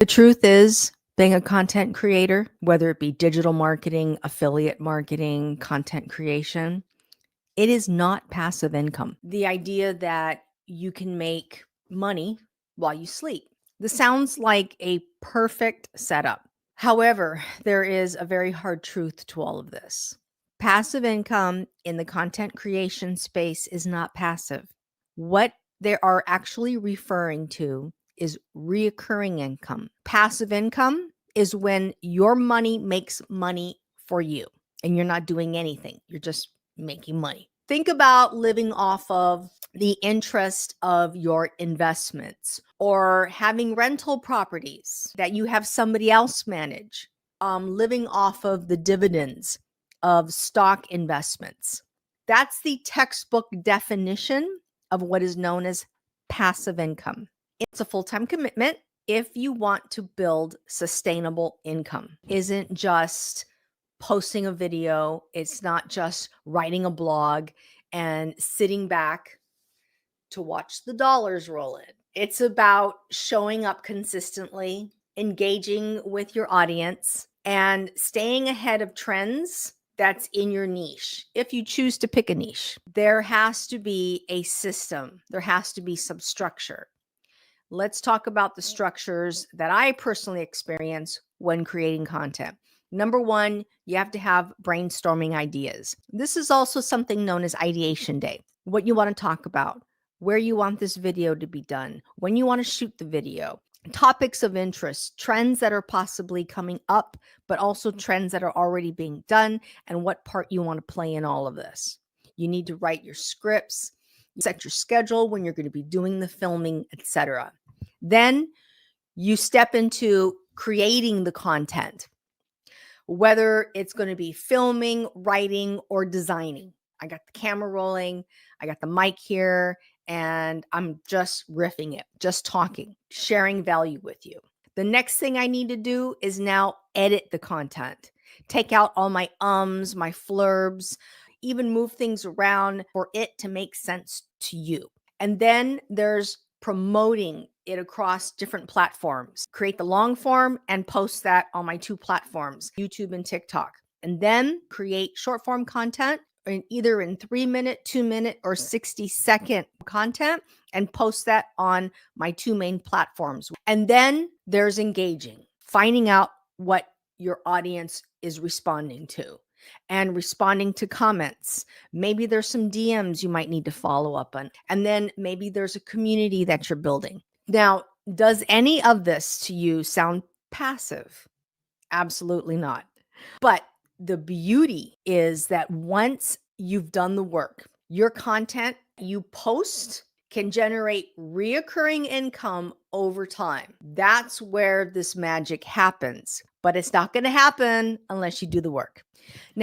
The truth is, being a content creator, whether it be digital marketing, affiliate marketing, content creation, it is not passive income. The idea that you can make money while you sleep. This sounds like a perfect setup. However, there is a very hard truth to all of this. Passive income in the content creation space is not passive. What they are actually referring to is reoccurring income. Passive income is when your money makes money for you and you're not doing anything. You're just making money. Think about living off of the interest of your investments or having rental properties that you have somebody else manage, living off of the dividends of stock investments. That's the textbook definition of what is known as passive income. It's a full-time commitment if you want to build sustainable income. Isn't just posting a video, it's not just writing a blog and sitting back to watch the dollars roll in. It's about showing up consistently, engaging with your audience, and staying ahead of trends that's in your niche. If you choose to pick a niche, there has to be a system, there has to be some structure. Let's talk about the structures that I personally experience when creating content. Number one, you have to have brainstorming ideas. This is also something known as ideation day. What you want to talk about, where you want this video to be done, when you want to shoot the video, topics of interest, trends that are possibly coming up, but also trends that are already being done, and what part you want to play in all of this. You need to write your scripts, set your schedule when you're going to be doing the filming, etc. Then you step into creating the content, whether it's going to be filming, writing, or designing. I got the camera rolling, I got the mic here, and I'm just riffing it, just talking, sharing value with you. The next thing I need to do is now edit the content, take out all my my flurbs, even move things around for it to make sense to you. And then there's promoting it across different platforms. Create the long form and post that on my two platforms, YouTube and TikTok. And then create short form content either in 3-minute, 2-minute, or 60-second content and post that on my two main platforms. And then there's engaging, finding out what your audience is responding to and responding to comments. Maybe there's some DMs you might need to follow up on. And then maybe there's a community that you're building. Now, does any of this to you sound passive? Absolutely not. But the beauty is that once you've done the work, your content you post can generate reoccurring income over time. That's where this magic happens. But it's not going to happen unless you do the work. Now,